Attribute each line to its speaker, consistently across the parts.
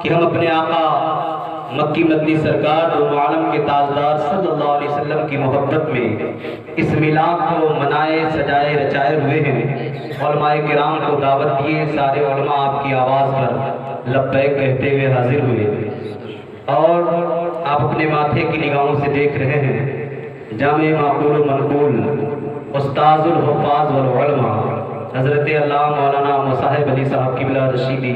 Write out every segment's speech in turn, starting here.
Speaker 1: کہ ہم اپنے آقا مکی مدنی سرکار دو عالم کے تاجدار صلی اللہ علیہ وسلم کی محبت میں اس میلاد کو منائے سجائے رچائے ہوئے ہیں۔ علماء کرام کو دعوت دیے، سارے علماء آپ کی آواز پر لبیک کہتے ہوئے حاضر ہوئے، اور آپ اپنے ماتھے کی نگاہوں سے دیکھ رہے ہیں جامع معقول و منقول استاذ الحفاظ والعلماء حضرت علامہ مولانا مصاحب علی صاحب قبلہ رشیدی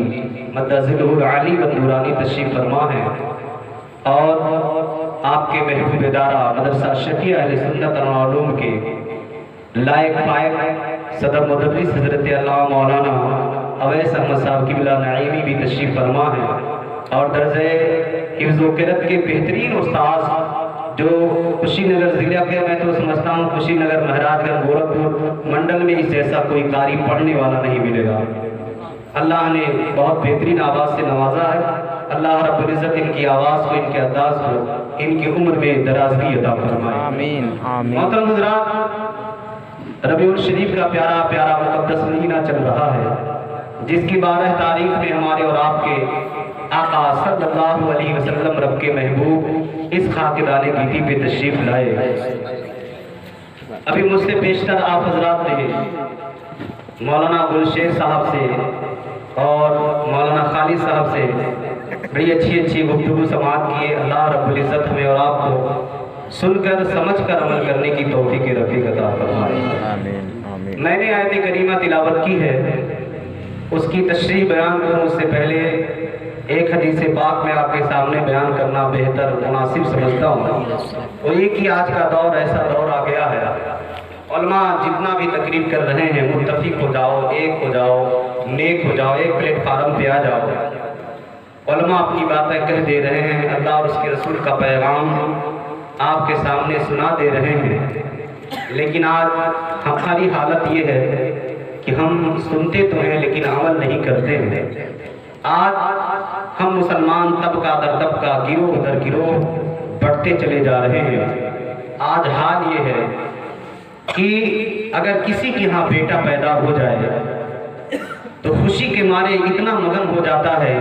Speaker 1: مدظلہ العالی و نورانی تشریف فرما ہے، اور آپ کے محبوب ادارہ مدرسہ شفیع اہل سنت والعلوم کے لائق فائق صدر مدرس حضرت علامہ مولانا اویس احمد صاحب قبلہ نعیمی بھی تشریف فرما ہے، اور درجہ حفظ و قرأت کے بہترین استاذ جو خوشی نگر ضلع کے، میں تو سمجھتا ہوں خوشی نگر مہاراج گنج گورکھپور منڈل میں اس جیسا کوئی قاری پڑھنے والا نہیں ملے گا۔ اللہ نے بہت بہترین آواز سے نوازا ہے، اللہ رب العزت ان کی آواز کو، ان کے انداز کو، ان کی عمر میں درازی عطا فرمائے۔
Speaker 2: آمین آمین۔
Speaker 1: محترم حضرات، ربیع الشریف کا پیارا پیارا مقدس مہینہ چل رہا ہے، جس کی 12 تاریخ میں ہمارے اور آپ کے آقا صلی اللہ علیہ وسلم رب کے محبوب اس خاکدان گیتی پہ تشریف لائے۔ ابھی مجھ سے بیشتر آپ حضرات نے مولانا گلشیر صاحب سے اور مولانا خالد صاحب سے بڑی اچھی گفتگو سماعت کیے۔ اللہ رب العزت ہمیں اور آپ کو سن کر سمجھ کر عمل کرنے کی توفیق رفیق عطا فرمائے۔ میں نے آیت کریمہ تلاوت کی ہے، اس کی تشریح بیان کروں اس سے پہلے ایک حدیث پاک میں آپ کے سامنے بیان کرنا بہتر مناسب سمجھتا ہوں۔ وہ یہ کہ آج کا دور ایسا دور آ گیا ہے، علماء جتنا بھی تقریر کر رہے ہیں متفق ہو جاؤ، ایک ہو جاؤ، نیک ہو جاؤ، ایک پلیٹ فارم پہ آ جاؤ۔ علماء اپنی باتیں کہہ دے رہے ہیں، اللہ اور اس کے رسول کا پیغام آپ کے سامنے سنا دے رہے ہیں، لیکن آج ہماری حالت یہ ہے کہ ہم سنتے تو ہیں لیکن عمل نہیں کرتے ہیں۔ آج ہم مسلمان طبقہ در طبقہ، گروہ در گروہ بڑھتے چلے جا رہے ہیں۔ آج حال یہ ہے کہ اگر کسی کے ہاں بیٹا پیدا ہو جائے تو خوشی کے مارے اتنا مگن ہو جاتا ہے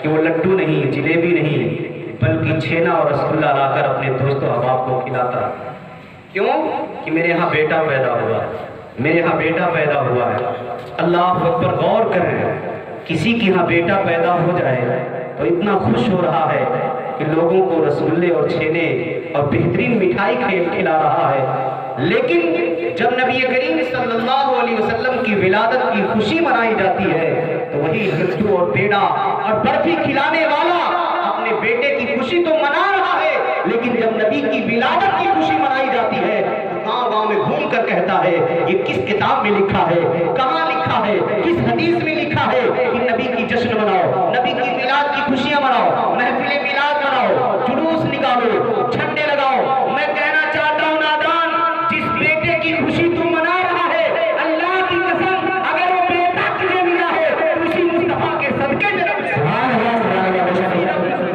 Speaker 1: کہ وہ لڈو نہیں، جلیبی نہیں، بلکہ چھینا اور رسگلہ لا کر اپنے دوست و احباب کو کھلاتا ہے۔ کیوں؟ کہ میرے ہاں بیٹا پیدا ہوا ہے، میرے ہاں بیٹا پیدا ہوا ہے۔ اللہ اکبر، غور کریں، کسی کی ہاں بیٹا پیدا ہو جائے تو اتنا خوش ہو رہا ہے کہ لوگوں کو رسگلے اور چھینے اور بہترین مٹھائی کھلا رہا ہے، لیکن جب نبی کریم صلی اللہ علیہ وسلم کی ولادت کی خوشی منائی جاتی ہے تو وہی لڈو اور پیڑا اور برفی کھلانے والا اپنے بیٹے کی خوشی تو منا رہا ہے، لیکن جب نبی کی ولادت کی خوشی منائی جاتی ہے تو گاؤں میں گھوم کر کہتا ہے یہ کس کتاب میں لکھا ہے، کہاں لکھا ہے، کس حدیث میں لکھا ہے کہ نبی کی جشن مناؤ، نبی کی میلاد کی خوشیاں مناؤ، محفل میلاد مناؤ، جلوس نکالو، جھنڈے لگاؤ۔ میں کہنا چاہتا ہوں نادان، جس بیٹے کی خوشی تو منا رہا ہے، اللہ کی قسم اگر وہ بیٹا تجھے ملا ہے تو اسی مصطفیٰ کے صدقے میں،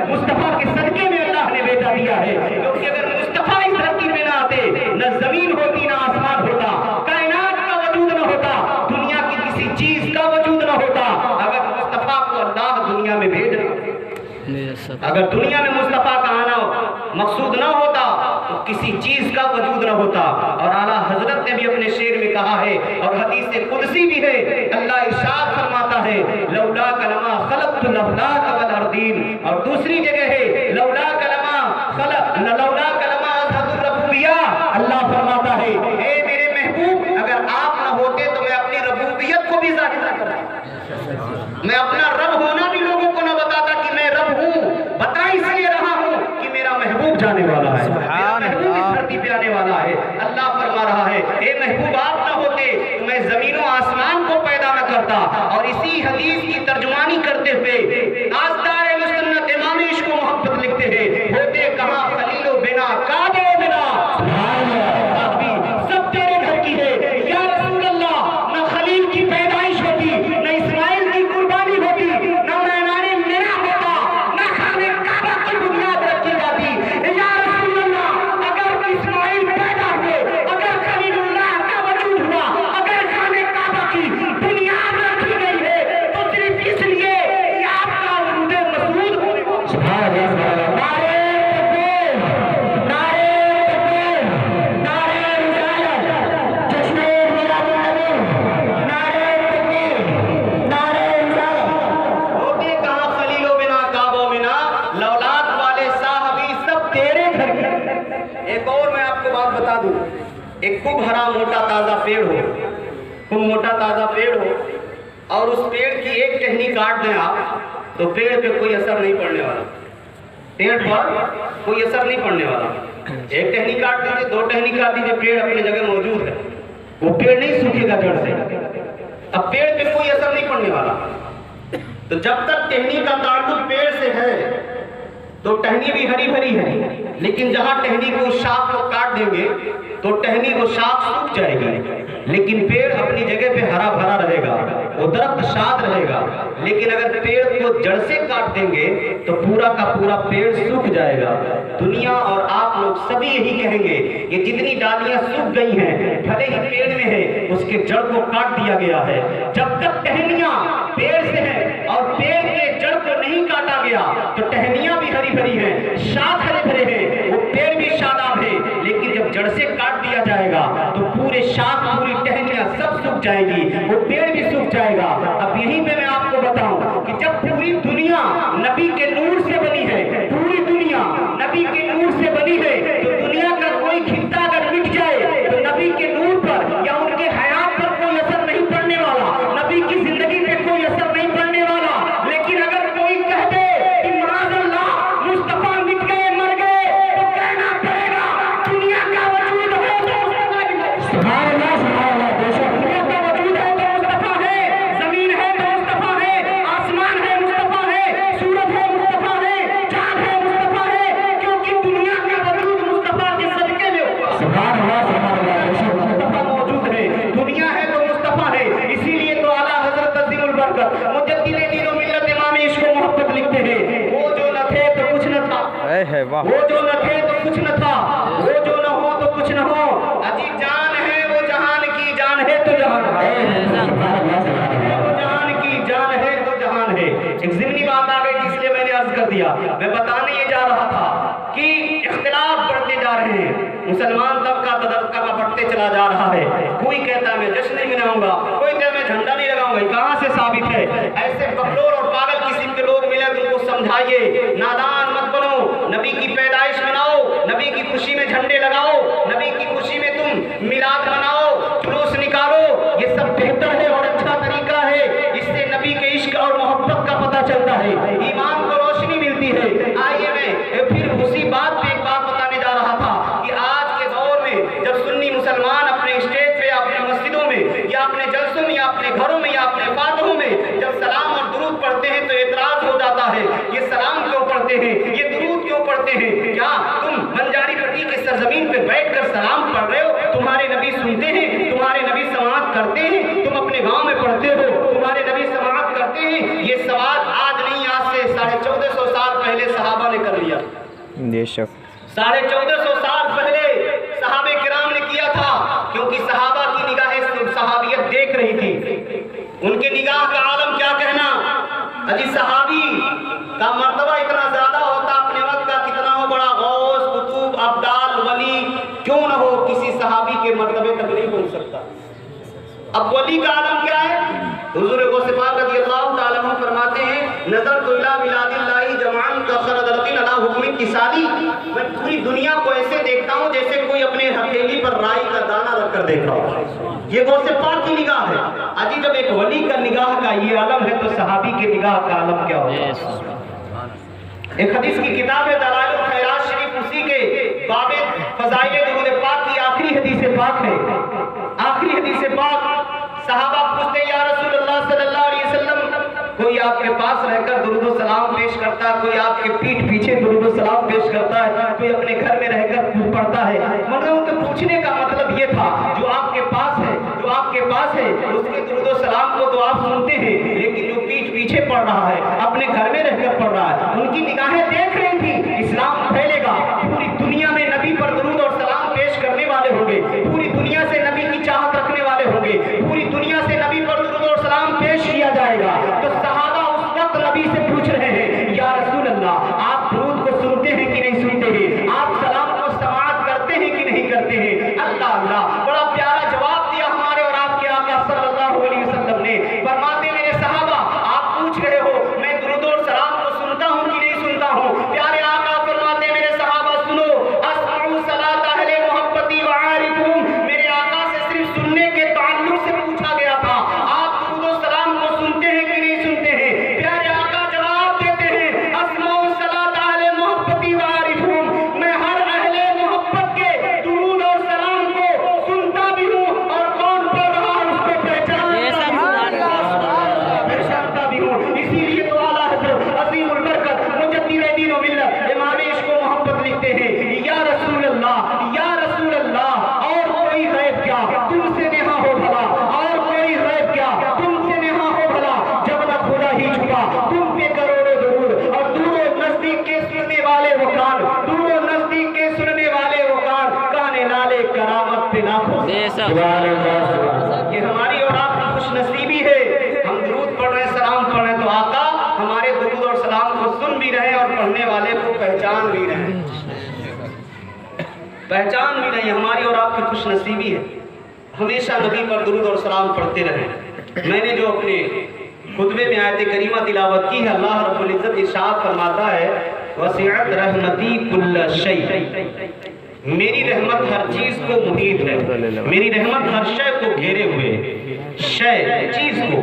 Speaker 1: مصطفیٰ کے صدقے میں اللہ نے بیٹا دیا ہے، کیونکہ اگر مصطفیٰ اس دھرتی میں نہ آتے نہ زمین ہوتی نہ آسمان ہوتا، کائنات کا وجود نہ ہوتا، دنیا کی کسی چیز کا وجود نہ ہوتا۔ اگر مصطفیٰ کو اللہ دنیا میں بھیج رہا، اگر دنیا میں مصطفیٰ کا آنا مقصود نہ ہوتا تو کسی چیز کا وجود نہ ہوتا۔ اور اعلیٰ حضرت نے بھی اپنے شعر میں کہا ہے، اور حدیث قدسی بھی ہے، اللہ ارشاد فرماتا ہے لولا کلمہ خلقت الافلاک والارضین، اور دوسری جگہ ہے لولا کلمہ اظہر الربوبیہ، اللہ فرماتا ہے اے میرے محبوب اگر آپ نہ ہوتے تو میں اپنی ربوبیت کو بھی ظاہر نہ کرتا، میں اپنا رب ہونا بھی لوگوں کو نہ بتاتا کہ میں رب ہوں، بتا اس لیے رہا ہوں کہ میرا محبوب جانے والا ہے، میرا محبوب اس دھرتی پہ آنے والا ہے۔ اللہ فرما رہا ہے اے محبوب آپ نہ ہوتے تو میں زمین و آسمان کو پیدا نہ کرتا۔ اور اسی حدیث کی ترجمانی کرتے ہوئے تاجدار اہل سنت امام عشق و محبت لکھتے ہیں ہوتے کہاں خلیل و بنا کعبے و بنا، سب تیرے گھر کی ہے یا رسول اللہ، نہ خلیل کی پیدائش ہوتی، نہ اسماعیل کی قربانی ہوتی، نہ مینان میرا ہوتا، نہ خانے کعبہ کی بنیاد رکھی جاتی۔ یا رسول اللہ اگر اسماعیل پیدا ہوئے، اگر خلیل اللہ کا وجود ہوا، اگر خانے کعبہ کی بنیاد رکھی گئی ہے تو صرف اس لیے ایک خوب ہرا موٹا تازہ پیڑ ہو، خوب موٹا تازہ پیڑ ہو، اور اس پیڑ کی ایک ٹہنی کاٹ دیں آپ تو پیڑ پہ کوئی اثر نہیں پڑنے والا، پیڑ پر کوئی اثر نہیں پڑنے والا۔ ایک ٹہنی کاٹ دیجیے، دو ٹہنی کاٹ دیجیے، پیڑ اپنی جگہ موجود ہے، وہ پیڑ نہیں سوکھے گا جڑ سے، اب پیڑ پہ کوئی اثر نہیں پڑنے والا۔ تو جب تک ٹہنی کا تعلق پیڑ سے ہے تو ٹہنی بھی ہری بھری ہے، لیکن جہاں ٹہنی کو اس شاخ کو کاٹ دیں گے تو ٹہنی وہ شاخ سوکھ جائے گی، لیکن پیڑ اپنی جگہ پہ ہرا بھرا رہے گا، وہ درخت شاد رہے گا۔ لیکن اگر پیڑ کو جڑ سے کاٹ دیں گے تو پورا کا پورا پیڑ سوکھ جائے گا۔ دنیا اور آپ لوگ سبھی یہی کہیں گے کہ جتنی ڈالیاں سوکھ گئی ہیں بھلے ہی پیڑ میں ہے، اس کے جڑ کو کاٹ دیا گیا ہے۔ جب تک ٹہنیاں پیڑ سے ہیں اور پیڑ کے جڑ کو نہیں کاٹا گیا تو ٹہنیاں بھی ہری بھری ہیں، شاخ ہرے بھرے ہیں، وہ پیڑ بھی شاداب ہے، لیکن جب جڑ سے کاٹ دیا جائے گا تو پورے شاخ پوری ٹہنیاں سب سوکھ جائے گی، وہ پیڑ بھی سوکھ جائے گا۔ اب یہیں پہ میں آپ کو بتاؤں کہ جب پوری دنیا نبی کے نور سے بنی ہے، پوری دنیا نبی کے نور سے بنی ہے، تو دنیا کا کوئی خطہ اگر مٹ جائے تو نبی کے نور پر یا ان کے حیات پر کوئی اثر نہیں پڑنے والا، نبی کی زندگی پہ کوئی اثر نہیں پڑنے والا۔ لیکن اگر کوئی کہہ دے کہ معاذ اللہ مصطفیٰ مٹ گئے مر گئے تو کہنا پڑے گا دنیا کا وجود ہے تو سبحان اللہ، سبحان اللہ، بے شک دنیا کا وجود ہے تو مصطفیٰ ہے، زمین ہے تو مصطفیٰ ہے، آسمان ہے مصطفیٰ ہے، سورج ہے مصطفیٰ ہے، چاند ہے مصطفیٰ ہے، کیونکہ دنیا کا وجود مصطفیٰ کے صدقے میں ہوا۔ سبحان اللہ، سبحان اللہ، بے شک مصطفیٰ موجود ہے، دنیا ہے تو مصطفیٰ ہے۔ اسی لیے تو اعلیٰ حضرت عظیم البرکت مجدد دین و ملت امام عشق و محبت لکھتے ہیں، وہ جو نہ تھے تو کچھ نہ تھا، وہ جو نہ تھے تو کچھ نہ تھا، وہ جو نہ ہو تو کچھ نہ ہو، اجی جان ہے وہ جہان کی جان ہے تو جہان ہے، وہ جہان کی جان ہے تو جہان ہے۔ ایک ضمنی بات آ گئی اس لیے میں نے عرض کر دیا، میں بتانے یہ جا رہا تھا کہ اختلاف بڑھتے جا رہے ہیں، مسلمان طبقہ تدقہ بڑھتے چلا جا رہا ہے۔ کوئی کہتا ہے میں جشن نہیں مناؤں گا، کوئی کہتا ہے میں جھنڈا نہیں لگاؤں گا، یہ کہاں سے ثابت ہے؟ ایسے بکلور اور پاگل قسم کے لوگ ملے تو ان کو سمجھائیے، نادان مت بنو، نبی کی پیدائش مناؤ، نبی کی خوشی میں جھنڈے لگاؤ، نبی کی خوشی میں تم میلاد مناؤ، جلوس نکالو، یہ سب بہتر ہے اور اچھا طریقہ ہے، اس سے نبی کے عشق اور محبت کا پتہ چلتا ہے، ایمان کو روشنی ملتی ہے۔ آئیے میں پھر اسی بات پہ ایک بات بتانے جا رہا تھا کہ آج کے دور میں جب سنی مسلمان اپنے اسٹیج پہ، اپنے مسجدوں میں یا اپنے جلسوں میں یا اپنے گھروں میں یا اپنے فاتحوں میں جب سلام اور درود پڑھتے ہیں تو اعتراض ہو جاتا ہے، یہ سلام کیوں پڑھتے ہیں، یہ درود کیوں پڑھتے ہیں؟ کیا تم بنجاری پٹی کے سرزمین پہ بیٹھ کر سلام پڑھ رہے ہو؟ تمہارے نبی سنتے ہیں، تمہارے نبی سماعت کرتے ہیں، تم اپنے گاؤں میں پڑھتے ہو، تمہارے نبی سماعت کرتے ہیں؟ یہ سوال آج نہیں، آج سے 1450 سال پہلے صحابہ نے کر لیا، 1450 سال پہلے صحابہ کرام نے کیا تھا، کیونکہ صحابہ کی نگاہیں صحابیت دیکھ رہی تھی، ان کے نگاہ کا عالم کیا کہنا، اجی صحابی کا مرتبہ اتنا زیادہ ہوتا اپنے وقت کا، کتنا ہو بڑا غوث قطب ابدال ولی کیوں نہ ہو، کسی صحابی کے مرتبے تک نہیں پہنچ سکتا۔ اب ولی کا عالم کیا ہے؟ حضور غوث پاک رضی اللہ تعالیٰ عنہ فرماتے ہیں، نظر تو الی بلاد اللہ جمعان کا خردلتن علی حکم اتصالی، میں پوری دنیا کو ایسے دیکھتا ہوں جیسے کوئی اپنے ہتھیلی پر رائی کا دانہ رکھ کر دیکھ رہا ہو، یہ غوث پاک کی نگاہ ہے۔ اجی جب ایک ولی کا نگاہ کا یہ عالم ہے تو صحابی کے نگاہ کا عالم کیا ہوگا؟ ایک حدیث کی کتاب ہے دلائل الخیرات شریف، اسی کے باب فضائل درود پاک کی آخری حدیث پاک ہے، آخری حدیث پاک۔ صحابہ پوچھتے ہیں یا رسول اللہ صلی اللہ علیہ وسلم، کوئی آپ کے پاس رہ کر درود و سلام پیش کرتا ہے، کوئی آپ کے پیٹھ پیچھے درود و سلام پیش کرتا ہے، کوئی اپنے گھر میں رہ کر پڑھتا ہے، مگر ان کے پوچھنے کا مطلب یہ تھا جو آپ کے پاس ہے، جو آپ کے پاس ہے اس کے درود و سلام کو تو آپ سنتے ہیں، لیکن جو پیٹھ پیچھے پڑھ رہا ہے، اپنے گھر میں رہ کر پڑھ رہا ہے، ان کی نگاہیں دیکھ رہی تھی اسلام پھیلے گا، پوری دنیا میں نبی پر درود اور سلام پیش کرنے والے ہوں گے، پوری دنیا سے نبی کی چاہت رکھنے والے ہوں گے، پوری دنیا سے نبی پر درود اور سلام پیش کیا جائے گا۔ تو صحابہ اس وقت نبی سے پوچھ رہے ہیں یا رسول اللہ، آپ درود کو سنتے ہیں کہ نہیں سنتے ہیں، آپ سلام کو سماعت کرتے ہیں کہ نہیں کرتے ہیں؟ اللہ اللہ، بڑا پیارا جواب دیا ہمارے اور آپ کے آقا صلی اللہ علیہ وسلم نے، فرماتے میرے صحابہ آپ پوچھ رہے ہو میں درود اور سلام کو سنتا ہوں کہ نہیں سنتا ہوں؟
Speaker 2: سبحان اللہ سبحان اللہ۔
Speaker 1: یہ ہماری اور آپ کی خوش نصیبی ہے، ہم درود پڑھ رہے ہیں، سلام پڑھ رہے ہیں، تو آقا ہمارے درود اور سلام کو سن بھی رہے ہیں اور پڑھنے والے کو پہچان بھی رہے ہیں، پہچان بھی رہے ہیں۔ ہماری اور آپ کی خوش نصیبی ہے، ہمیشہ نبی پر درود اور سلام پڑھتے رہیں۔ میں نے جو اپنے خطبے میں آیت کریمہ تلاوت کی ہے، اللہ رب العزت ارشاد فرماتا ہے وسعت رحمتی کل شیء، میری رحمت ہر چیز کو محیط ہے، میری رحمت ہر شے کو گھیرے ہوئے، شے چیز کو،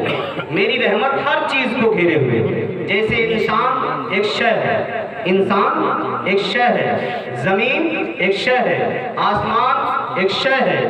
Speaker 1: میری رحمت ہر چیز کو گھیرے ہوئے۔ جیسے انسان ایک شے ہے، انسان ایک شے ہے، زمین ایک شے ہے، آسمان ایک شے ہے،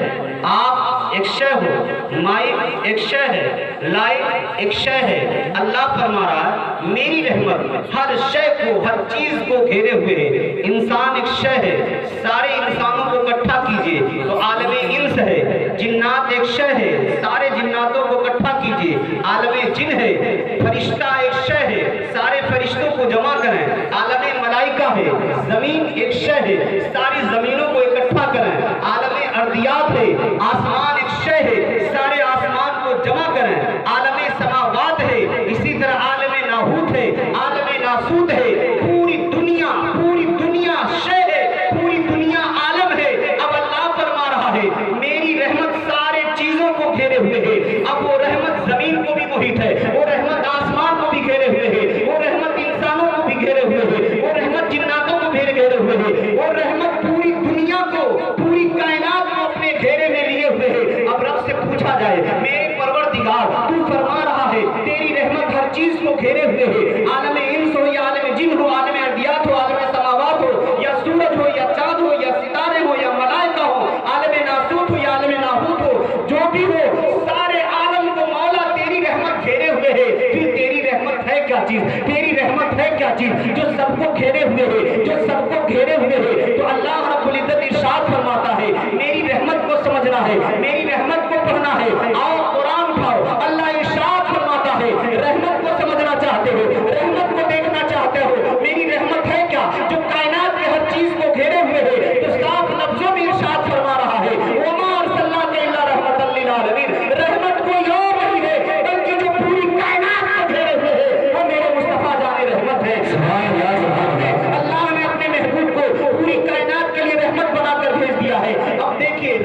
Speaker 1: آپ ایک شے ہو، مائک ایک شے ہے، لائٹ ایک شے ہے۔ اللہ فرما رہا ہے میری رحمت ہر شے کو، ہر چیز کو گھیرے ہوئے ہے۔ انسان ایک شے ہے، سارے انسانوں کو اکٹھا کیجئے تو عالم انس ہے۔ جنات ایک شے ہے، سارے جناتوں کو اکٹھا کیجئے، عالم جن ہے۔ فرشتہ ایک شے ہے، سارے فرشتوں کو جمع کریں، عالم ملائکہ ہے۔ زمین ایک شے ہے، ساری زمینوں کو اکٹھا کریں، عالم ارضیات ہے۔ آسمان ایک شے ہے، سارے آسمان کو جمع کریں، عالم سماوات ہے۔ اسی طرح عالم ناہوت ہے، عالم ناسوت ہے۔ پوری دنیا شے ہے، پوری دنیا عالم ہے۔ اب اللہ فرما رہا ہے میری رحمت سارے چیزوں کو گھیرے ہوئے ہے۔ اب وہ رحمت زمین کو بھی محیط ہے، وہ رحمت آسمان کو بھی گھیرے ہوئے ہے، وہ رحمت انسانوں کو بھی گھیرے ہوئے ہے، وہ رحمت جناتوں کو بھی گھیرے ہوئے ہے، وہ رحمت پوری دنیا کو، پوری کائنات کو اپنے گھیرے میں لیے ہوئے ہے۔ اب رب سے پوچھا جائے میرے پروردگار تو فرما رہا ہے تیری رحمت ہر چیز کو گھیرے ہوئے ہے، عالم انس ہو یا عالم جن ہو، عالم ارضیات ہو، عالم سماوات ہو، یا سورج ہو یا چاند ہو یا ستارے ہو یا ملائکہ ہو، عالم ناسوت ہو یا عالم ناہوت ہو، جو بھی ہو سارے عالم کو مولا تیری رحمت گھیرے ہوئے ہے۔ پھر تیری رحمت ہے کیا چیز، تیری رحمت ہے کیا چیز جو سب کو گھیرے ہوئے ہے، جو سب کو گھیرے ہوئے ہے؟ تو اللہ رب العزت ارشاد فرماتا ہے میری رحمت کو سمجھنا ہے، میری رحمت کو پڑھنا ہے۔ آؤ قرآن اٹھاؤ، اللہ ارشاد فرماتا ہے رحمت کو سمجھنا چاہتے ہو، رحمت کو دیکھنا چاہتے ہو، میری رحمت ہے کیا جو کائنات کے ہر چیز کو گھیرے ہوئے ہے؟ تو صاف لفظوں میں ارشاد فرما رہا ہے وما ارسلناک الا رحمۃ للعالمین، رحمت کوئی اور نہیں ہے بلکہ جو پوری کائنات کو گھیرے ہوئے ہے وہ میرے مصطفیٰ جان رحمت ہے۔ سبحان اللہ سبحان اللہ، اللہ نے اپنے محبوب کو پوری کائنات کے لیے رحمت بنا کر بھیج دیا ہے۔ اب دیکھیے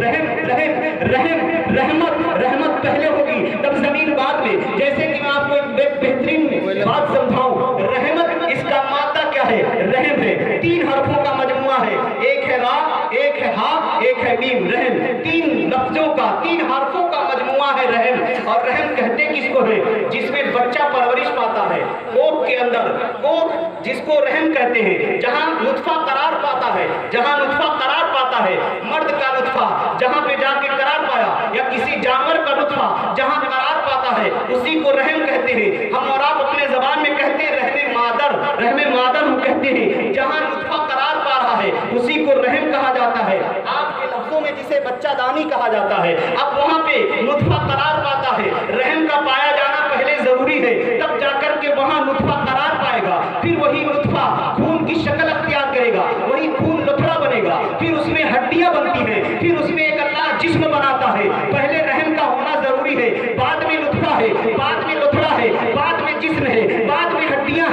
Speaker 1: رحمت پہلے ہوگی تب زمین بعد میں۔ جیسے کہ میں آپ کو ایک بہترین بات سمجھاؤں، رحمت اس کا مادہ کیا ہے؟ رحم ہے، 3 حرفوں کا مجموعہ ہے، ایک ہے را، ایک ہے ہا، ایک ہے میم، رحم 3 لفظوں کا، 3 حرفوں کا مجموعہ ہے رحم۔ اور رحم کہتے کس کو ہے؟ جس میں بچہ پرورش پاتا ہے، کوکھ کے اندر، کوکھ جس کو رحم کہتے ہیں، جہاں نطفہ قرار پاتا ہے، جہاں نطفہ قرار پاتا ہے، مرد کا نطفہ جہاں پہ جا کے قرار پایا، یا کسی جانور کا نطفہ جہاں قرار پاتا ہے، اسی کو رحم کہتے ہیں۔ ہم اور آپ اپنے زبان میں کہتے ہیں رحم مادر، رحم مادر ہم کہتے ہیں، جہاں نطفہ قرار پا رہا ہے اسی کو رحم کہا جاتا ہے۔ آپ کے لفظوں میں جسے بچہ دانی کہا جاتا ہے، اب وہاں پہ نطفہ قرار پاتا ہے، رحم کا پایا جانا پہلے ضروری ہے، تب جا کر کے وہاں نطفہ قرار پائے گا، پھر وہی نطفہ خون کی شکل اختیار کرے گا، وہی خون لتھڑا بنے گا، پھر اس میں ہڈیاں بنتی ہیں، پھر اس میں ایک اللہ جسم بناتا ہے۔ پہلے رحم کا ہونا ضروری ہے، بعد میں نطفہ ہے، بعد میں لتھڑا ہے، بعد میں جسم ہے، بعد میں ہڈیاں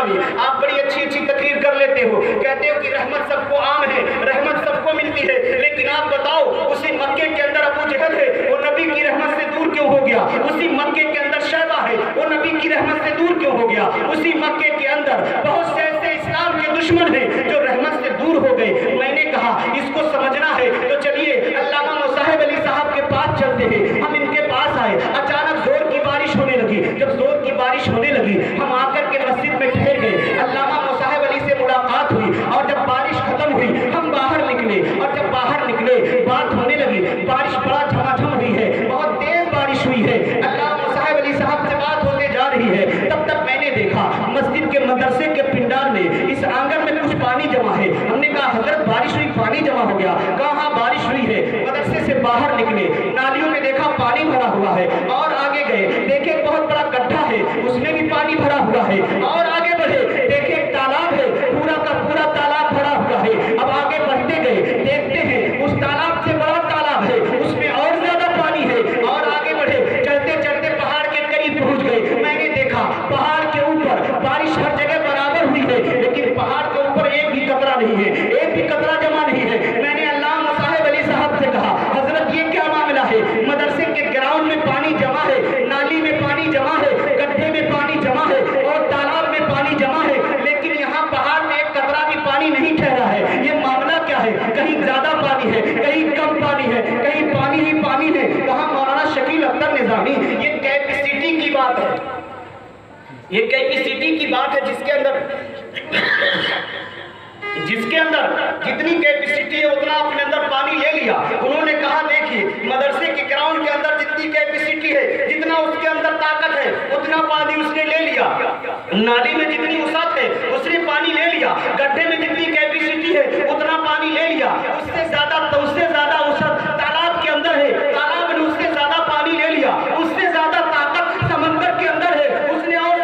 Speaker 1: نظامی آپ بڑی اچھی اچھی تقریر کر لیتے ہو، کہتے ہو کہ رحمت سب کو عام ہے، رحمت سب کو ملتی ہے، لیکن آپ بتاؤ اسی مکے کے اندر ابو جہل ہے، وہ نبی کی رحمت سے دور کیوں ہو گیا؟ اسی مکے کے اندر شیبہ ہے، وہ نبی کی رحمت سے دور کیوں ہو گیا؟ اسی مکے کے اندر بہت سے ایسے اسلام کے دشمن ہیں جو رحمت سے دور ہو گئے۔ میں نے کہا اس کو سمجھنا ہے تو چلیے علامہ مصاحب علی صاحب کے پاس چلتے ہیں۔ ہم ان کے پاس آئے، اچانک زور کی بارش ہونے لگی، جب زور کی بارش ہونے لگی ہم آ کر کے مسجد میں ٹھہر گئے، علامہ مصاحب علی سے ملاقات ہوئی، اور جب بارش ختم ہوئی ہم باہر نکلے، اور جب باہر نکلے بات ہونے لگی، بارش بڑا جھماجھم ہوئی ہے، بہت تیز بارش ہوئی ہے، علامہ مصاحب علی صاحب سے بات ہوتے جا رہی ہے، تب تک میں نے دیکھا مسجد کے مدرسے کے پنڈال میں اس آنگن میں کچھ پانی جمع ہے۔ ہم نے کہا حضرت بارش ہوئی پانی جمع ہو گیا؟ کہا ہاں بارش ہوئی ہے۔ مدرسے سے باہر نکلے، نالیوں میں دیکھا پانی بھرا ہوا ہے، اور آگے گئے دیکھے بہت بڑا گڈھا ہے اس میں بھی پانی بھرا ہوا ہے، اور آگے بڑھے دیکھے ایک تالاب ہے، پورا کا پورا تالاب بھرا ہوا ہے۔ اب آگے بڑھتے گئے دیکھتے ہیں اس تالاب سے بڑا تالاب ہے، اس میں اور زیادہ پانی ہے، اور آگے بڑھے چلتے چلتے پہاڑ کے قریب پہنچ گئے۔ میں نے دیکھا پہاڑ کے اوپر بارش ہر جگہ برابر ہوئی ہے، لیکن پہاڑ کے اوپر ایک بھی قطرہ نہیں ہے، ایک بھی قطرہ جمع نہیں ہے۔ میں نے علامہ مصاحب علی صاحب سے کہا حضرت یہ کیا معاملہ ہے؟ مدرسے کے گراؤنڈ میں پانی جمع ہے، نالی میں پانی جمع ہے، گڈھے میں پانی جمع ہے، اور تالاب میں پانی جمع ہے، لیکن یہاں پہاڑ میں ایک قطرہ بھی پانی نہیں ٹھہرا ہے، یہ معاملہ کیا ہے؟ کہیں زیادہ پانی ہے، کہیں کم پانی ہے، کہیں پانی ہی پانی ہے۔ کہا مولانا شکیل اختر نظامی یہ کیپیسٹی کی بات ہے، یہ کیپیسٹی کی بات ہے جس کے اندر جتنی کیپیسٹی ہے اتنا اپنے اندر پانی لے لیا۔ انہوں نے کہا دیکھیے مدرسے کے گراؤنڈ کے اندر جتنی کیپیسٹی ہے، جتنا اس کے اندر طاقت ہے اتنا پانی اس نے لے لیا، نالی میں جتنی وسعت ہے اس نے پانی لے لیا، گڈھے میں جتنی کیپیسٹی ہے اتنا پانی لے لیا، اس سے زیادہ وسعت تالاب کے اندر ہے، تالاب نے اس سے زیادہ پانی لے لیا، اس سے زیادہ طاقت سمندر کے اندر ہے، اس نے اور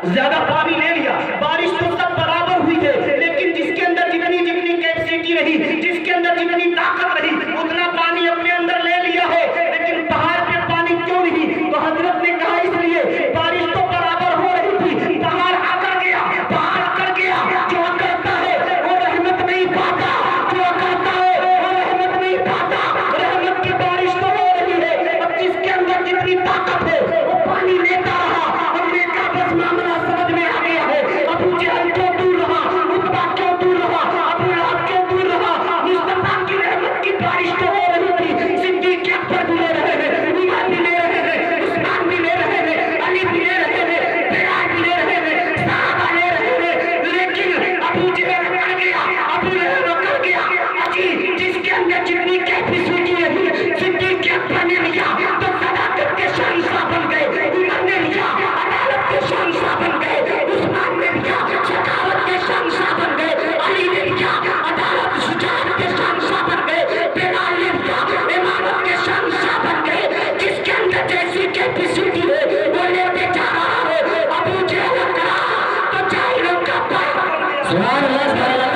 Speaker 1: زیادہ پانی لے لیا۔ بارش تو سب برابر ہوئی ہے، لیکن جس کے اندر جتنی کیپیسٹی رہی، جس کے اندر جتنی طاقت رہی اتنا پانی اپنے اندر لے لیا ہے، لیکن پہاڑ پہ پانی کیوں نہیں؟ تو حضرت نے کہا اس لیے بارش تو برابر ہو رہی تھی، پہاڑ اکڑ گیا، پہاڑ اکڑ گیا، جو اکڑتا ہے وہ رحمت نہیں پاتا، جو اکڑتا ہے وہ رحمت نہیں پاتا۔ رحمت کی بارش تو ہو رہی ہے، اب جس کے اندر جتنی طاقت ہے وہ پانی لیتا رہا۔ ہم نے کہا بس معاملہ سمجھ میں آ گیا ہے، ابو جہل کیوں دور رہا، عتبہ کیوں دور رہا، ابو لہب کیوں دور رہا؟ مصطفیٰ کی رحمت کی بارش تو ہو رہی تھی، صدیق اکبر بھی لے رہے ہیں، عمر بھی لے رہے ہیں، عثمان بھی لے رہے ہیں، علی بھی لے رہے ہیں، بلال بھی لے رہے ہیں، صحابہ لے رہے ہیں، لیکن ابو جہل اکڑ گیا، ابو لہب اکڑ گیا۔ اجی جس کے اندر جتنی کیپیسٹی رہی صدیق اکبر نے لیا تو صداقت کے شہنشاہ بن گئے، عمر نے لیا عدالت کے شہنشاہ بن گئے، عثمان نے لیا شجاعت کے شہنشاہ بن گئے، علی نے لیا عدالت شجاعت کے شہنشاہ بن گئے، بلال نے لیا امامت کے شہنشاہ بن گئے۔ جس کے اندر جیسی کیپیسٹی ہے وہ لیتے جا رہا ہے۔ ابو جہل اکڑا تو جاہلوں کا پایا۔ سبحان اللہ، سبحان اللہ۔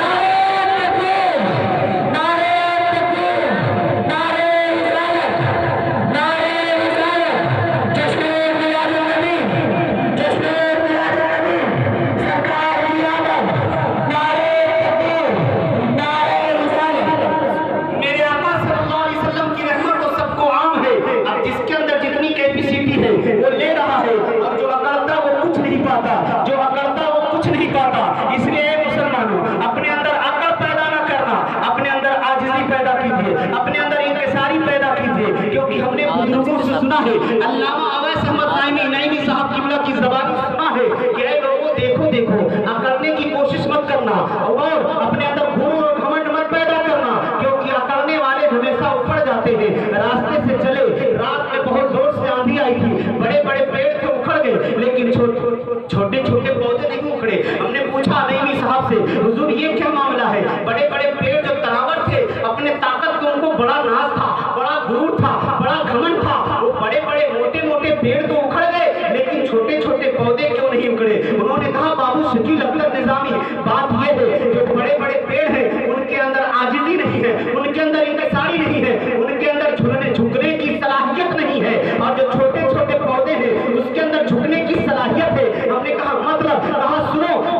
Speaker 1: وہ لے رہا ہے، اور جو اکڑتا وہ کچھ نہیں پاتا، جو اکڑتا وہ کچھ نہیں پاتا۔ اس لیے اے مسلمانوں اپنے اندر عقل پیدا نہ کرنا، اپنے اندر عاجزی پیدا کیجیے، اپنے اندر انکساری پیدا کیجیے، کیونکہ ہم نے بزرگوں سے سنا ہے، علامہ اویس احمد نعیمی صاحب قبلہ کی زبان سنا ہے کہ اے لوگوں دیکھو اکڑنے کی کوشش مت کرنا، اور اپنے اندر غرور اور گھمنڈ مت پیدا کرنا، کیونکہ اکڑنے والے ہمیشہ اوپر جاتے ہیں۔ راستے سے چلے، رات میں بہت زور سے آندھی آئی تھی، بڑے بڑے پیڑ تھے اکھڑ گئے، لیکن چھوٹے چھوٹے پودے نہیں اکھڑے۔ ہم نے پوچھا نعیمی صاحب سے حضور یہ کیا معاملہ ہے؟ بڑے بڑے پیڑ جو تناور تھے، اپنے طاقت کو ان کو بڑا ناز تھا، بڑا غرور تھا، بڑا گھمنڈ تھا، وہ بڑے بڑے موٹے موٹے پیڑ تو اکھڑ گئے، لیکن چھوٹے چھوٹے پودے کیوں نہیں اکھڑے؟ انہوں نے کہا بابو شکیل اختر نظامی بات یہ ہے جو بڑے بڑے پیڑ ہیں ان کے اندر عاجزی نہیں ہے، ان کے اندر انکساری نہیں ہے، ان کے اندر جھکنے کی صلاحیت نہیں ہے، اور جو چھوٹے چھوٹے پودے ہیں اس کے اندر جھکنے کی صلاحیت ہے۔ ہم نے کہا مطلب؟ کہا سنو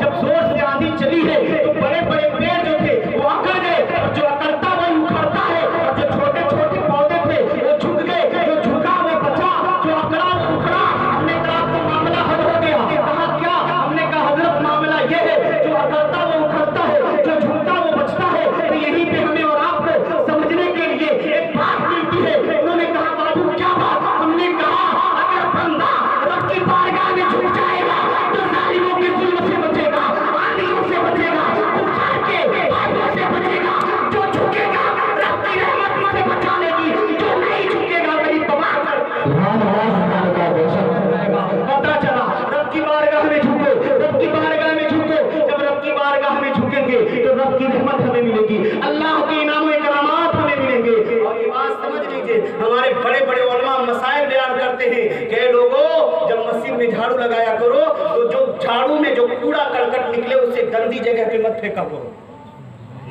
Speaker 1: گے تو رب کی رحمت ہمیں ملے گی، اللہ کے انعام و اکرامات ہمیں ملیں گے۔ اور یہ بات سمجھ لیجئے، ہمارے بڑے بڑے علماء مسائل بیان کرتے ہیں کہ اے لوگوں جب مسجد میں جھاڑو لگایا کرو تو جو جھاڑو میں جو کوڑا کرکٹ نکلے اسے گندی جگہ پہ مت پھینکا کرو،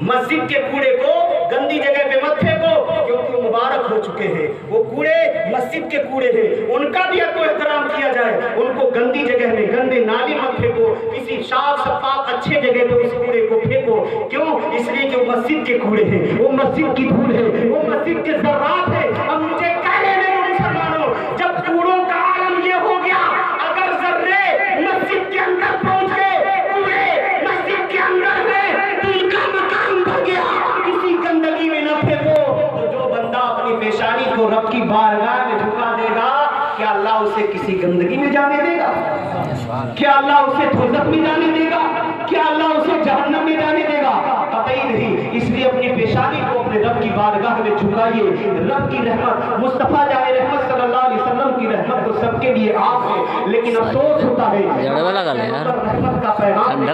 Speaker 1: مسجد کے کوڑے کو گندی جگہ پہ مت پھینکو، کیونکہ وہ مبارک ہو چکے ہیں، وہ کوڑے مسجد کے کوڑے ہیں، ان کا بھی کو احترام کیا جائے، ان کو گندی جگہ میں گندے نالی مت پھینکو، کسی صاف شفاف اچھے جگہ پہ اس کوڑے کو پھینکو۔ کیوں؟ اس لیے کہ وہ مسجد کے کوڑے ہیں، وہ مسجد کی دھول ہے، وہ مسجد کے ذرات ہے۔ اب مجھے کہنے دیں مسلمانوں، جب کوڑوں کا عالم یہ ہو گیا، اگر ذرے مسجد کے اندر پہنچ گئے، کوڑے مسجد کے اندر ہے تو ان کا مقام بڑھ گیا، کسی گندگی میں نہ پھینکو۔ تو جو بندہ اپنی پیشانی کو رب کی بارگاہ میں جھکا دے گا، کیا اللہ اسے کسی گندگی میں جانے دے گا؟ کیا اللہ اسے دوزخ میں جانے دے گا؟ کیا اللہ اسے جہنم میں جانے دے گا؟ قطعی نہیں۔ اس لیے اپنی پیشانی کو اپنے رب کی بارگاہ میں جھکائیے۔ رب کی رحمت، مصطفیٰ جائے رحمت صلی اللہ علیہ وسلم کی رحمت تو سب کے لیے عام ہے، لیکن افسوس ہوتا ہے رحمت کا پیغام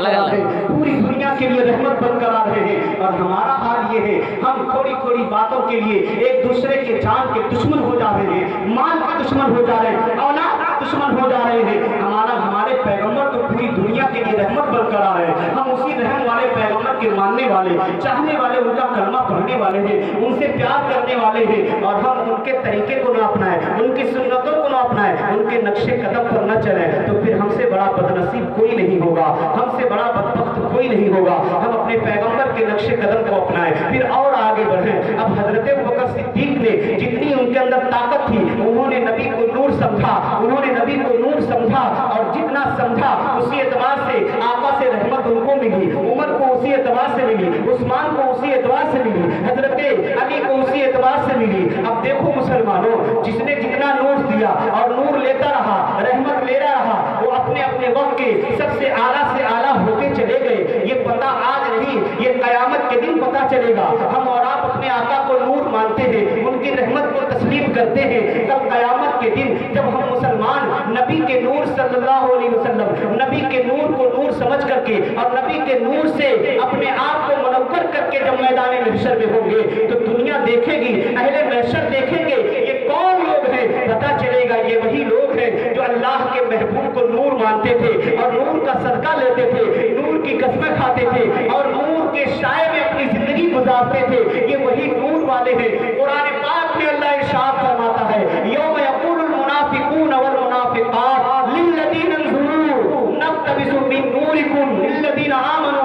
Speaker 1: پوری دنیا کے لیے رحمت بن کر آ رہے ہیں، اور ہمارا حال یہ ہے ہم تھوڑی تھوڑی باتوں کے لیے ایک دوسرے کے جان کے دشمن ہو جا رہے ہیں، مال کے دشمن ہو جا رہے ہیں، اولاد کے دشمن ہو جا رہے ہیں۔ ہمارے پیغمبر تو پوری دنیا کے لیے رحمت بن کر آ رہے ہیں، ہم اسی رحم والے پیغمبر کے ماننے والے، چاہنے والے، ان کا کلمہ پڑھنے والے ہیں، ان سے پیار کرنے والے ہیں، اور ہم ان کے طریقے کو نہ اپنائیں، ان کی سنتوں کو نہ اپنائیں، ان کے نقش قدم پر نہ چلیں، تو پھر ہم سے بڑا بدنصیب کوئی نہیں ہوگا، ہم سے بڑا بدبخت کوئی نہیں ہوگا۔ ہم اپنے پیغمبر کے نقش قدم کو اپنائیں، پھر اور آگے بڑھیں۔ اب حضرت ابوبکر صدیق نے جتنی ان کے اندر طاقت تھی، انہوں نے نبی کو نور سمجھا، انہوں نے نبی کو نور سمجھا، اور جتنا سمجھا اسی اعتبار سے آقا سے رحمت ان کو ملی، عمر کو اسی اعتبار سے ملی، عثمان کو اسی اعتبار سے ملی، حضرت علی کو اسی اعتبار سے ملی۔ اب دیکھو مسلمانوں، جس نے جتنا نور دیا اور نور لیتا رہا، رحمت لیتا رہا، وہ اپنے اپنے وقت کے سب سے اعلیٰ سے اعلیٰ ہوتے چلے گئے۔ یہ پتہ آج نہیں، یہ قیامت کے دن پتہ چلے گا۔ ہم اور آپ اپنے آقا کو نور مانتے ہیں، ان کی رحمت کو تسلیم کرتے ہیں، تب قیامت کے دن جب ہم مسلمان نبی کے نور صلی اللہ علیہ وسلم، نبی کے نور کو نور سمجھ کر کے اور نبی کے نور سے اپنے آپ کو منور کر کے جب میدان محشر میں ہوں گے تو دنیا دیکھے گی، اہل محشر دیکھیں گے یہ کون لوگ ہیں، پتہ چلے گا یہ وہی لوگ ہیں جو اللہ کے محبوب کو نور مانتے تھے اور نور کا صدقہ لیتے تھے، نور کی قسمیں کھاتے تھے اور نور کے سائے میں اپنی زندگی گزارتے تھے، یہ وہی نور والے ہیں۔ قرآن پاک میں اللہ ارشاد فرماتا ہے، یوم یقول المنافقون والمنافقات للذین انظروا نقتبس من نورکم للذین آمنوا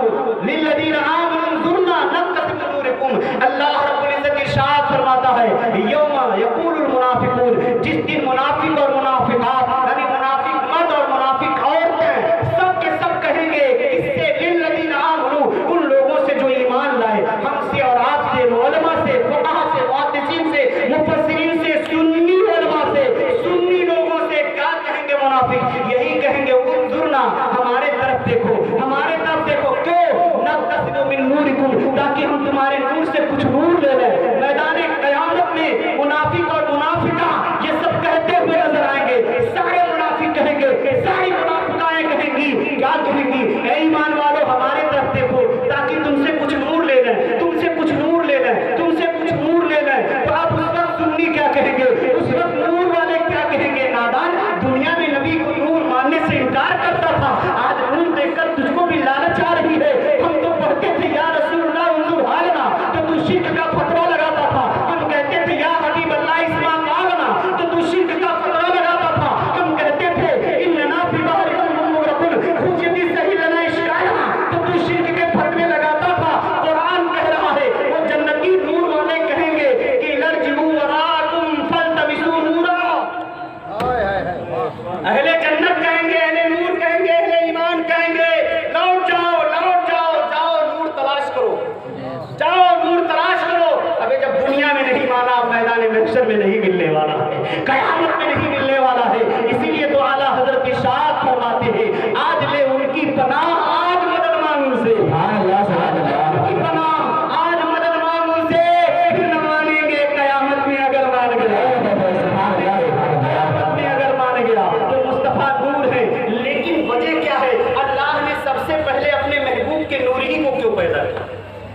Speaker 1: انظرنا نقتبس من نورکم۔ اللہ رب العزت ارشاد فرماتا ہے، یوم یقول المنافقون، جس دن منافق اور منافقات یعنی منافق مرد اور منافق عورتیں سب کے سب کہیں گے، اس سے للذین آمنوا، ان لوگوں سے جو ایمان لائے، ہم سے اور آپ سے، علماء سے، فقہاء سے، محدثین سے، مفسرین سے، سنی علماء سے، سنی لوگوں سے کیا کہیں گے منافق؟ یہی کہیں گے انظرنا، ہمارے طرف دیکھو، ہمارے طرف دیکھو، کیوں؟ نقتبس من نورکم، تاکہ ہم تمہارے نور سے کچھ نور لے لیں۔ میدان قیامت میں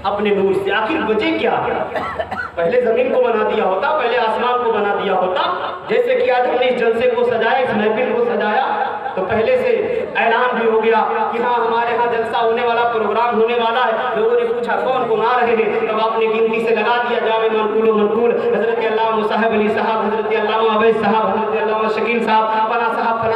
Speaker 3: اپنے نور سے. آخر وجہ کیا ہے؟ پہلے زمین کو بنا دیا ہوتا, پہلے آسمان کو بنا دیا ہوتا, جیسے کہ آج ہم نے اس جلسے کو سجایا, اس محفل کو سجایا, تو پہلے سے اعلان بھی ہو گیا کہ ہاں ہمارے ہاں جلسہ ہونے والا, پروگرام ہونے والا ہے. لوگوں نے پوچھا کون کون آ رہے ہیں, تب آپ نے گنتی سے لگا دیا, جامع منقول و منقول, حضرت علامہ صاحب علی صاحب, حضرت علامہ عبید صاحب, حضرت علامہ شکیل صاحب, فلاں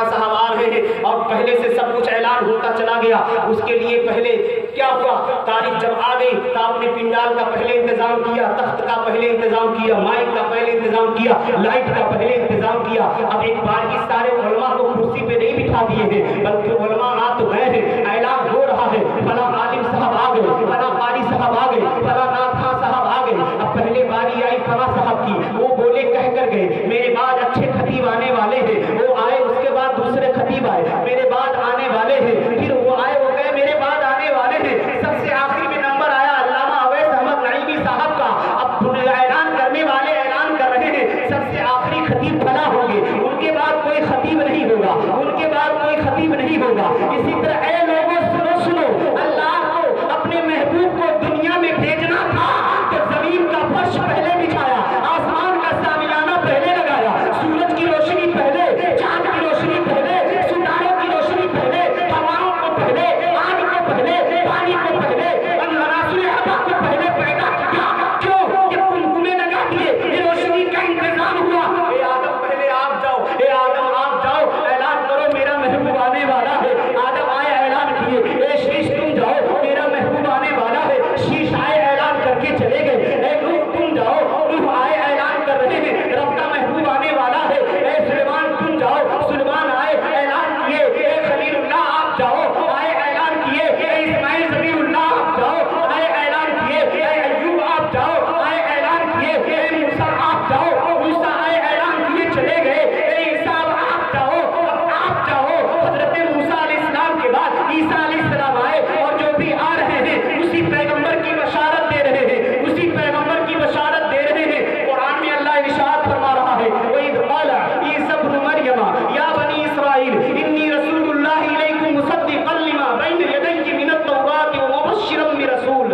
Speaker 3: صاحب آ رہے ہیں. اور پہلے سے سب کچھ اعلان ہوتا چلا گیا. اس کے لیے پہلے کیا ہوا, تاریخ جب آ گئی تو آپ نے پنڈال کا پہلے انتظام کیا, تخت کا پہلے انتظام کیا, مائک کا پہلے انتظام کیا, لائٹ کا پہلے انتظام کیا. اب ایک بار کی سارے علماء کو کرسی پہ نہیں بٹھا دیے ہیں, بلکہ علماء آ تو گئے ہیں. اعلان ہو رہا ہے, فلاں عالم صاحب آ گئے, فلاں قاری صاحب آ گئے, فلاں نعت خواں صاحب آ گئے. اب پہلے باری آئی فلاں صاحب کی, وہ بولے کہہ کر گئے, میرے بعد اچھے خطیب آنے والے ہیں. وہ آئے, اس کے بعد دوسرے خطیب آئے, میرے بعد آنے والے ہیں. پھر وہ آئے, وہ گئے, میرے بعد آنے والے ہیں. سب سے آخری میں نمبر آیا علامہ اویس احمد نعیمی صاحب کا. اب اعلان کرنے والے اعلان کر رہے ہیں, سب سے آخری خطیب فلاں ہوں گے, ان کے بعد کوئی خطیب نہیں ہوگا, ان کے بعد کوئی خطیب نہیں ہوگا. اسی طرح اے لوگوں سنو, اللہ کو اپنے محبوب کو دنیا میں بھیجنا تھا تو زمین کا فرش پہلے بچھایا, آسمان کا سامیانہ پہلے لگایا, سورج کی روشنی پہلے, چاند کی روشنی پہلے, ستاروں کی روشنی پہلے, ہواؤں کو پہلے, آگ کو پہلے, پانی کو پہلے, عناصر ہوا کو پہلے پیدا کیا. کیوں کہ کنکمے لگا دیے, یہ روشنی کا انتظام ہوا. اے آدم پہلے آپ جاؤ, اے آدم آپ جاؤ, اعلان کرو میرا محبوب آنے والا ہے. آدم آئے, اعلان کیے, اے شیش تم جاؤ, میرا محبوب آنے والا ہے. شیش آئے, اعلان کر کے چلے گئے. اے نوح تم جاؤ, نوح آئے, اعلان کر رہے ہیں رب کا محبوب آنے والا ہے. اے سلیمان تم جاؤ, سلیمان آئے, اعلان کیے. اے خلیل اللہ آپ جاؤ, آئے, اعلان کیے. اے اسماعیل ذبیح اللہ آپ جاؤ, آئے, اعلان کیے. اے ایوب آپ جاؤ, آئے, اعلان کیے. اے موسیٰ آپ جاؤ, موسیٰ آئے, اعلان کیے, چلے گئے. اے عیسیٰ آپ جاؤ, آپ جاؤ. حضرت موسیٰ علیہ السلام کے بعد عیسیٰ علیہ السلام آئے, اور جو بھی آ رہے ہیں اسی پیغمبر کی بشارت دے رہے ہیں, اسی پیغمبر کی بشارت دے رہے ہیں. قرآن میں اللہ ارشاد فرما رہا ہے, وَإِذْ قَالَ عِيسَى ابْنُ مَرْيَمَ يَا بَنِي إِسْرَائِيلَ إِنِّي رَسُولُ اللَّهِ إِلَيْكُمْ مُصَدِّقًا لِمَا بَيْنَ يَدَيَّ مِنَ التَّوْرَاةِ وَمُبَشِّرًا بِرَسُولٍ.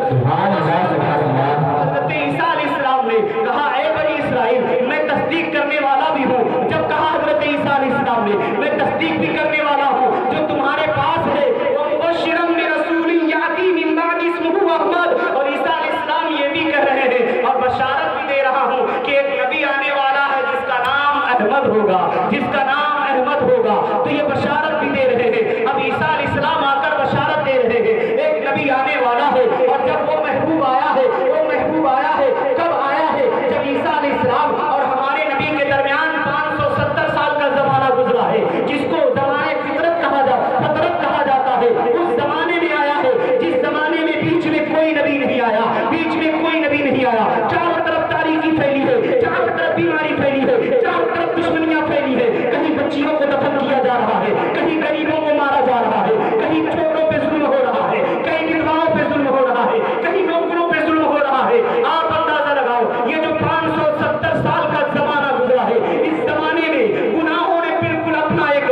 Speaker 3: حضرت عیسیٰ علیہ السلام نے کہا, اے بنی اسرائیل میں تصدیق کرنے والا بھی ہوں. جب کہا حضرت عیسیٰ علیہ السلام نے, میں تصدیق بھی کرنے والا ہوں جو تمہارے پاس ہے. وَمُبَشِّرًا بِرَسُولٍ يَأْتِي مِن بَعْدِي اسْمُهُ أَحْمَدُ. اور عیسیٰ علیہ السلام یہ بھی کہہ رہے ہیں اور بشارت بھی دے رہا ہوں کہ ایک نبی آنے والا ہے جس کا نام احمد ہوگا, جس کا نام احمد ہوگا. تو یہ بشارت بھی دے رہے ہیں. اب عیسیٰ علیہ السلام آ کر بشارت دے رہے ہیں, ایک نبی آنے والا ہے. اور جب وہ محبوب آیا ہے, وہ محبوب آیا ہے, کب آیا ہے؟ جب عیسیٰ علیہ السلام اور ہمارے نبی کے درمیان 570 سال کا زمانہ گزرا ہے, جس کو زمانے فطرت کہا جاتا ہے. اس زمانے میں آیا ہے جس زمانے میں بیچ میں کوئی نبی نہیں آیا, بیچ میں کوئی نبی نہیں آیا. چاروں طرف تاریکی پھیلی ہے, چاروں طرف بیماری پھیلی ہے, چاروں طرف دشمنیاں پھیلی ہے. کہیں بچیوں کو دفن کیا جا رہا ہے, کہیں غریبوں کو مارا جا رہا ہے, کہیں چھوٹوں پہ ظلم ہو رہا ہے, کہیں بدواؤں پہ ظلم ہو رہا ہے, کہیں نوکروں پہ ظلم ہو رہا ہے. آپ اندازہ لگاؤ, یہ جو 570 سال کا زمانہ گزرا ہے, اس زمانے میں گناہوں نے بالکل اپنا ایک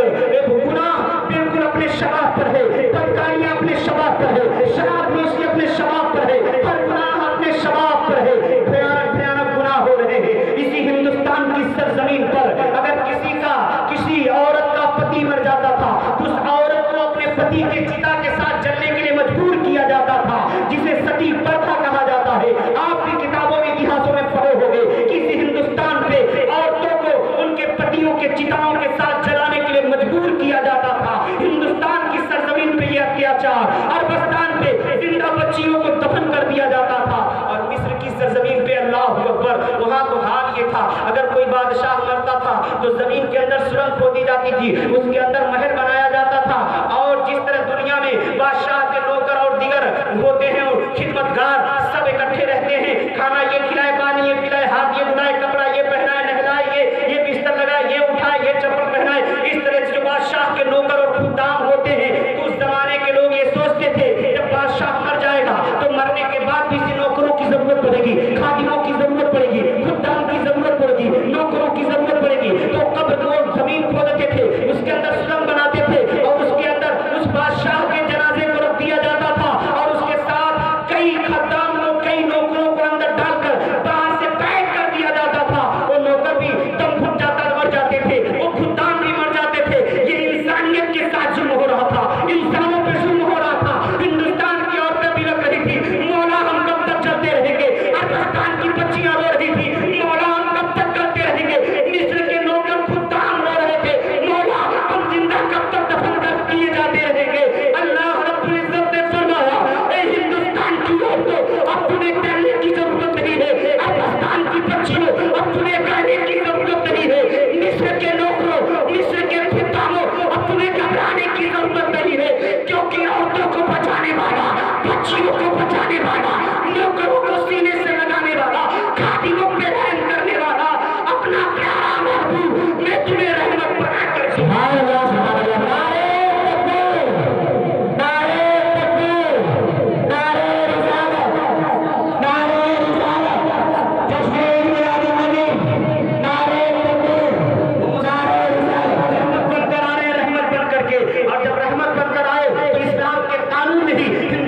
Speaker 3: گناہ بالکل اپنے شباب پر ہے, بدکاریاں اپنے شباب پر ہے, شراب نوشی اپنے شباب پر ہے, ہر گناہ اپنے شباب پر ہے. بھیانک گناہ ہو رہے ہیں. اسی ہندوستان کی سرزمین پر اگر کسی عورت کا پتی مر جاتا تھا تو اس عورت کو اپنے پتی کے چتا کے ساتھ جلنے کے لیے مجبور کیا جاتا تھا, جسے ستی پرتھا کہا جاتا ہے. آپ بھی کتابوں میں, اتہاسوں میں پڑھے ہوگے کہ اسی ہندوستان پہ عورتوں کو ان کے پتیوں کے چتاؤں کے ساتھ جلانے کے لیے مجبور کیا جاتا تھا. ہندوستان کی سرزمین پہ یہ اتیاچار, عربستان پہ زندہ بچیوں کو دفن کر دیا جاتا تھا. اور مصر کی سرزمین پہ اللہ اکبر, وہاں تو حال یہ تھا, اگر کوئی بادشاہ مرتا تھا تو زمین کے اندر سرنگ کھودی جاتی تھی, اس کے اندر محل بنایا جاتا تھا. اور جس طرح دنیا میں بادشاہ کے نوکر اور دیگر ہوتے ہیں, خدمتگار سب اکٹھے رہتے ہیں, کھانا یہ کھلائے, پانی یہ پلائے, ہاتھ یہ دھلائے, کپڑا یہ پہنائے, نہلائے, یہ بستر لگائے, یہ اٹھائے, یہ چپل پہنائے. اس طرح سے جو بادشاہ کے نوکر اور خدام ہوتے ہیں, تو اس زمانے کے لوگ یہ سوچتے تھے جب بادشاہ مر جائے گا تو مرنے کے بعد بھی اسی نوکروں کی ضرورت پڑے گی, خادموں کی ضرورت پڑے گی, خدام کی ضرورت پڑے گی, نوکروں کی ضرورت پڑے گی. تو قبر کو زمین کھودتے تھے, اس کے اندر سرنگ بناتے تھے,